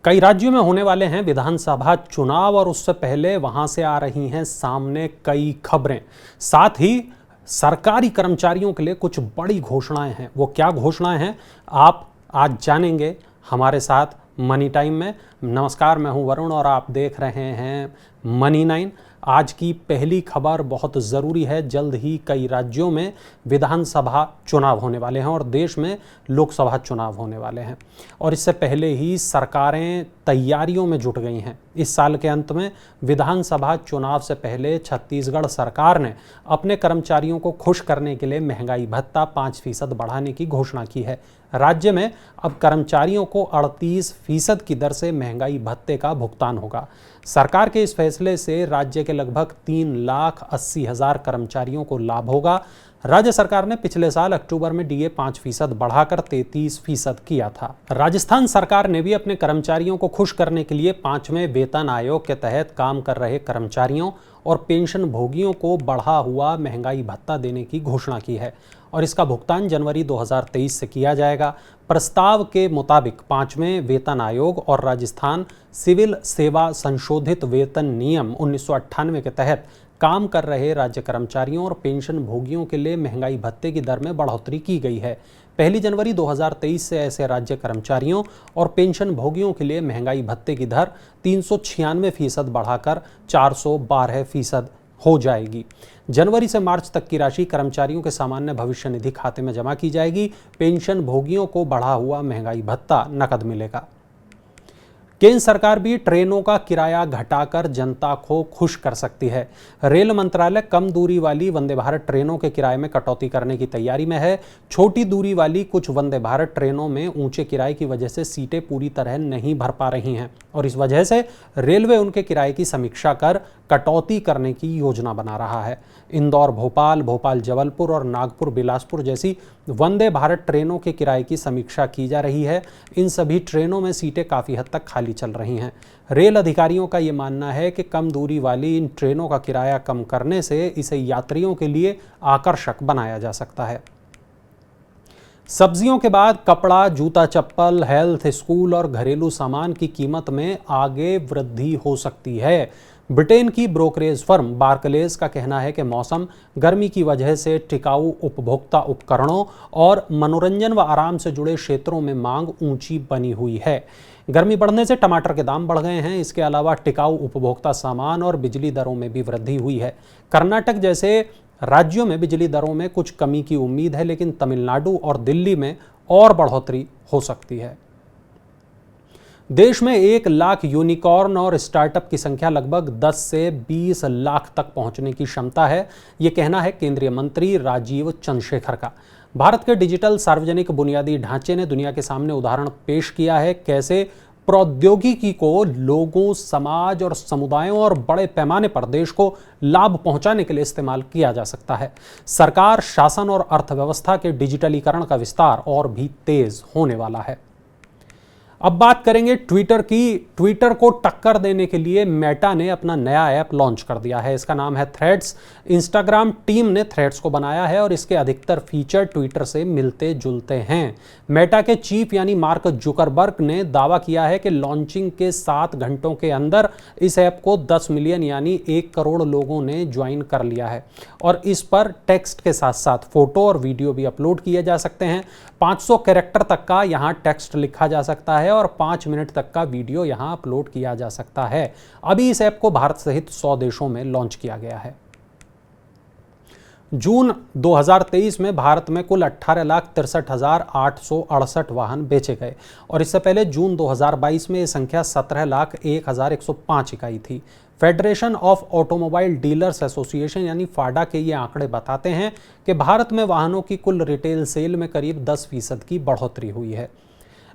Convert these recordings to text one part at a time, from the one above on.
कई राज्यों में होने वाले हैं विधानसभा चुनाव और उससे पहले वहां से आ रही हैं सामने कई खबरें। साथ ही सरकारी कर्मचारियों के लिए कुछ बड़ी घोषणाएं हैं। वो क्या घोषणाएं हैं आप आज जानेंगे हमारे साथ मनी टाइम में। नमस्कार, मैं हूं वरुण और आप देख रहे हैं मनी 9। आज की पहली खबर बहुत ज़रूरी है। जल्द ही कई राज्यों में विधानसभा चुनाव होने वाले हैं और देश में लोकसभा चुनाव होने वाले हैं और इससे पहले ही सरकारें तैयारियों में जुट गई हैं। इस साल के अंत में विधानसभा चुनाव से पहले छत्तीसगढ़ सरकार ने अपने कर्मचारियों को खुश करने के लिए महंगाई भत्ता 5% बढ़ाने की घोषणा की है। राज्य में अब कर्मचारियों को 38% की दर से महंगाई भत्ते का भुगतान होगा। सरकार के इस फैसले से राज्य के लगभग 3,80,000 कर्मचारियों को लाभ होगा। राज्य सरकार ने पिछले साल अक्टूबर में डीए 5% बढ़ाकर 33% किया था। राजस्थान सरकार ने भी अपने कर्मचारियों को खुश करने के लिए 5वें वेतन आयोग के तहत काम कर रहे कर्मचारियों और पेंशन भोगियों को बढ़ा हुआ महंगाई भत्ता देने की घोषणा की है और इसका भुगतान जनवरी 2023 से किया जाएगा। प्रस्ताव के मुताबिक 5वें वेतन आयोग और राजस्थान सिविल सेवा संशोधित वेतन नियम 1998 के तहत काम कर रहे राज्य कर्मचारियों और पेंशन भोगियों के लिए महंगाई भत्ते की दर में बढ़ोतरी की गई है। 1 जनवरी 2023 से ऐसे राज्य कर्मचारियों और पेंशन भोगियों के लिए महंगाई भत्ते की दर 396% बढ़ाकर 412% हो जाएगी। जनवरी से मार्च तक की राशि कर्मचारियों के सामान्य भविष्य निधि खाते में जमा की जाएगी। पेंशन भोगियों को बढ़ा हुआ महंगाई भत्ता नकद मिलेगा। केंद्र सरकार भी ट्रेनों का किराया घटाकर जनता को खुश कर सकती है। रेल मंत्रालय कम दूरी वाली वंदे भारत ट्रेनों के किराए में कटौती करने की तैयारी में है। छोटी दूरी वाली कुछ वंदे भारत ट्रेनों में ऊंचे किराए की वजह से सीटें पूरी तरह नहीं भर पा रही हैं और इस वजह से रेलवे उनके किराए की समीक्षा कर कटौती करने की योजना बना रहा है। इंदौर भोपाल, भोपाल जबलपुर और नागपुर बिलासपुर जैसी वंदे भारत ट्रेनों के किराए की समीक्षा की जा रही है। इन सभी ट्रेनों में सीटें काफ़ी हद तक खाली चल रही हैं। रेल अधिकारियों का ये मानना है कि कम दूरी वाली इन ट्रेनों का किराया कम करने से इसे यात्रियों के लिए आकर्षक बनाया जा सकता है। सब्जियों के बाद कपड़ा, जूता चप्पल, हेल्थ, स्कूल और घरेलू सामान की कीमत में आगे वृद्धि हो सकती है। ब्रिटेन की ब्रोकरेज फर्म बार्कलेज का कहना है कि मौसम गर्मी की वजह से टिकाऊ उपभोक्ता उपकरणों और मनोरंजन व आराम से जुड़े क्षेत्रों में मांग ऊंची बनी हुई है। गर्मी बढ़ने से टमाटर के दाम बढ़ गए हैं। इसके अलावा टिकाऊ उपभोक्ता सामान और बिजली दरों में भी वृद्धि हुई है। कर्नाटक जैसे राज्यों में बिजली दरों में कुछ कमी की उम्मीद है, लेकिन तमिलनाडु और दिल्ली में और बढ़ोतरी हो सकती है। देश में 1 लाख यूनिकॉर्न और स्टार्टअप की संख्या लगभग 10 से 20 लाख तक पहुंचने की क्षमता है। ये कहना है केंद्रीय मंत्री राजीव चंद्रशेखर का। भारत के डिजिटल सार्वजनिक बुनियादी ढांचे ने दुनिया के सामने उदाहरण पेश किया है कैसे प्रौद्योगिकी को लोगों, समाज और समुदायों और बड़े पैमाने पर देश को लाभ पहुंचाने के लिए इस्तेमाल किया जा सकता है। सरकार, शासन और अर्थव्यवस्था के डिजिटलीकरण का विस्तार और भी तेज होने वाला है। अब बात करेंगे ट्विटर की। ट्विटर को टक्कर देने के लिए मेटा ने अपना नया ऐप लॉन्च कर दिया है। इसका नाम है थ्रेड्स। इंस्टाग्राम टीम ने थ्रेड्स को बनाया है और इसके अधिकतर फीचर ट्विटर से मिलते जुलते हैं। मेटा के चीफ यानी मार्क जुकरबर्ग ने दावा किया है कि लॉन्चिंग के 7 घंटों के अंदर इस ऐप को 10 मिलियन यानी 1 करोड़ लोगों ने ज्वाइन कर लिया है और इस पर टेक्स्ट के साथ साथ फोटो और वीडियो भी अपलोड किए जा सकते हैं। 500 कैरेक्टर तक का यहाँ टेक्स्ट लिखा जा सकता है और 5 मिनट तक का वीडियो यहां अपलोड किया जा सकता है। अभी इस ऐप को भारत सहित 100 देशों में लॉन्च किया गया है। जून 2023 में भारत में कुल 18,63,868 वाहन बेचे गए और इससे पहले जून 2022 में यह संख्या 17,01,105 इकाई थी। Federation of automobile dealers association यानी फाडा के ये आंकड़े बताते हैं कि भारत में वाहनों की कुल रिटेल सेल में करीब 10% की बढ़ोतरी हुई है।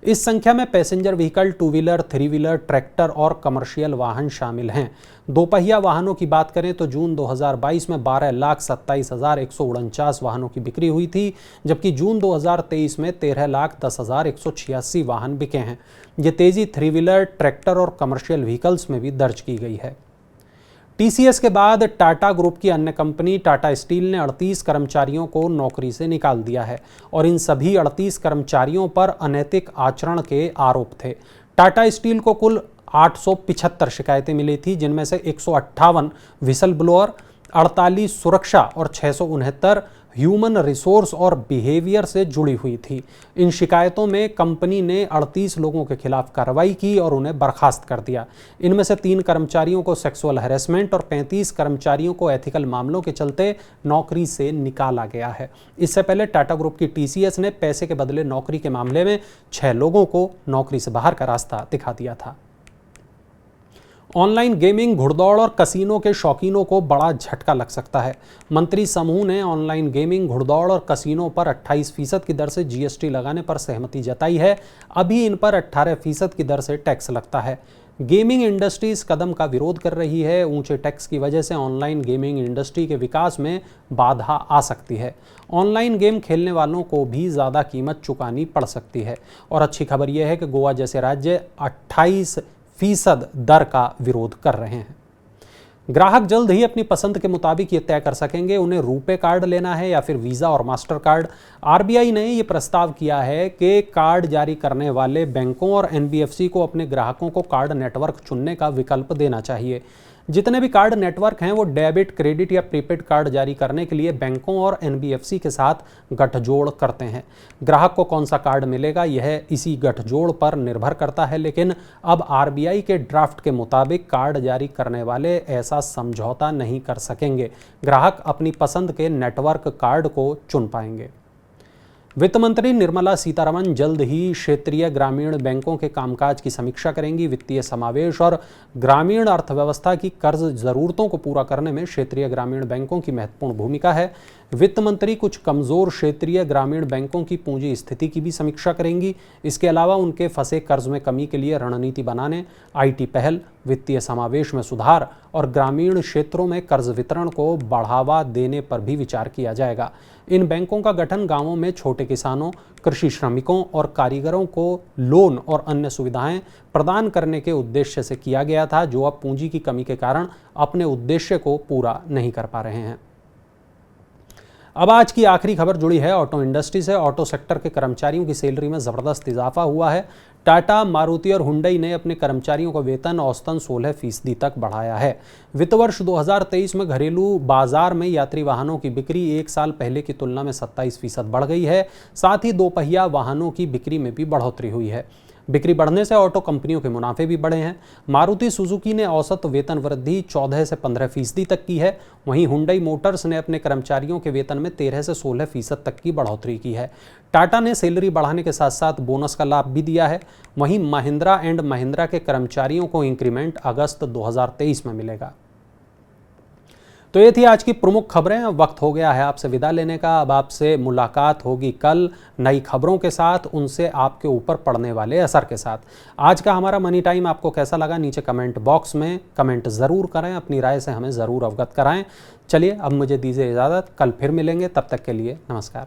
इस संख्या में passenger vehicle, 2 wheeler, 3 wheeler, tractor और कमर्शियल वाहन शामिल हैं। दोपहिया वाहनों की बात करें तो जून 2022 में 12,27,149 वाहनों की बिक्री हुई थी, जबकि जून 2023 में 13,10,186 वाहन बिके हैं। ये तेजी 3 व्हीलर, ट्रैक्टर और कमर्शियल व्हीकल्स में भी दर्ज की गई है। टीसीएस के बाद टाटा ग्रुप की अन्य कंपनी टाटा स्टील ने 38 कर्मचारियों को नौकरी से निकाल दिया है और इन सभी 38 कर्मचारियों पर अनैतिक आचरण के आरोप थे। टाटा स्टील को कुल 875 शिकायतें मिली थी, जिनमें से 158 विसल ब्लोअर, 48 सुरक्षा और 669 ह्यूमन रिसोर्स और बिहेवियर से जुड़ी हुई थी। इन शिकायतों में कंपनी ने 38 लोगों के खिलाफ कार्रवाई की और उन्हें बर्खास्त कर दिया। इनमें से 3 कर्मचारियों को सेक्सुअल हैरेसमेंट और 35 कर्मचारियों को एथिकल मामलों के चलते नौकरी से निकाला गया है। इससे पहले टाटा ग्रुप की टीसीएस ने पैसे के बदले नौकरी के मामले में 6 लोगों को नौकरी से बाहर का रास्ता दिखा दिया था। ऑनलाइन गेमिंग, घुड़दौड़ और कसीनो के शौकीनों को बड़ा झटका लग सकता है। मंत्री समूह ने ऑनलाइन गेमिंग, घुड़दौड़ और कसीनो पर 28% की दर से जीएसटी लगाने पर सहमति जताई है। अभी इन पर 18% की दर से टैक्स लगता है। गेमिंग इंडस्ट्री इस कदम का विरोध कर रही है। ऊंचे टैक्स की वजह से ऑनलाइन गेमिंग इंडस्ट्री के विकास में बाधा आ सकती है। ऑनलाइन गेम खेलने वालों को भी ज़्यादा कीमत चुकानी पड़ सकती है। और अच्छी खबर यह है कि गोवा जैसे राज्य 28% दर का विरोध कर रहे हैं। ग्राहक जल्द ही अपनी पसंद के मुताबिक ये तय कर सकेंगे उन्हें रुपे कार्ड लेना है या फिर वीज़ा और मास्टर कार्ड। आरबीआई ने ये प्रस्ताव किया है कि कार्ड जारी करने वाले बैंकों और एनबीएफसी को अपने ग्राहकों को कार्ड नेटवर्क चुनने का विकल्प देना चाहिए। जितने भी कार्ड नेटवर्क हैं वो डेबिट, क्रेडिट या प्रीपेड कार्ड जारी करने के लिए बैंकों और एनबीएफसी के साथ गठजोड़ करते हैं। ग्राहक को कौन सा कार्ड मिलेगा यह इसी गठजोड़ पर निर्भर करता है, लेकिन अब आरबीआई के ड्राफ्ट के मुताबिक कार्ड जारी करने वाले ऐसा समझौता नहीं कर सकेंगे। ग्राहक अपनी पसंद के नेटवर्क कार्ड को चुन पाएंगे। वित्त मंत्री निर्मला सीतारमण जल्द ही क्षेत्रीय ग्रामीण बैंकों के कामकाज की समीक्षा करेंगी। वित्तीय समावेश और ग्रामीण अर्थव्यवस्था की कर्ज जरूरतों को पूरा करने में क्षेत्रीय ग्रामीण बैंकों की महत्वपूर्ण भूमिका है। वित्त मंत्री कुछ कमजोर क्षेत्रीय ग्रामीण बैंकों की पूंजी स्थिति की भी समीक्षा करेंगी। इसके अलावा उनके फंसे कर्ज में कमी के लिए रणनीति बनाने, आईटी पहल, वित्तीय समावेश में सुधार और ग्रामीण क्षेत्रों में कर्ज वितरण को बढ़ावा देने पर भी विचार किया जाएगा। इन बैंकों का गठन गांवों में छोटे किसानों, कृषि श्रमिकों और कारीगरों को लोन और अन्य सुविधाएं प्रदान करने के उद्देश्य से किया गया था, जो अब पूंजी की कमी के कारण अपने उद्देश्य को पूरा नहीं कर पा रहे हैं। अब आज की आखिरी खबर जुड़ी है ऑटो इंडस्ट्री से। ऑटो सेक्टर के कर्मचारियों की सैलरी में ज़बरदस्त इजाफा हुआ है। टाटा, मारुति और हुंडई ने अपने कर्मचारियों का वेतन औसतन 16% तक बढ़ाया है। वित्त वर्ष 2023 में घरेलू बाजार में यात्री वाहनों की बिक्री 1 साल पहले की तुलना में 27% बढ़ गई है। साथ ही दोपहिया वाहनों की बिक्री में भी बढ़ोतरी हुई है। बिक्री बढ़ने से ऑटो कंपनियों के मुनाफे भी बढ़े हैं। मारुति सुजुकी ने औसत वेतन वृद्धि 14 से 15% तक की है। वहीं हुंडई मोटर्स ने अपने कर्मचारियों के वेतन में 13 से 16% तक की बढ़ोतरी की है। टाटा ने सैलरी बढ़ाने के साथ साथ बोनस का लाभ भी दिया है। वहीं महिंद्रा एंड महिंद्रा के कर्मचारियों को इंक्रीमेंट अगस्त 2023 में मिलेगा। तो ये थी आज की प्रमुख खबरें। वक्त हो गया है आपसे विदा लेने का। अब आपसे मुलाकात होगी कल नई खबरों के साथ, उनसे आपके ऊपर पड़ने वाले असर के साथ। आज का हमारा मनी टाइम आपको कैसा लगा नीचे कमेंट बॉक्स में कमेंट ज़रूर करें, अपनी राय से हमें ज़रूर अवगत कराएं। चलिए अब मुझे दीजिए इजाज़त, कल फिर मिलेंगे, तब तक के लिए नमस्कार।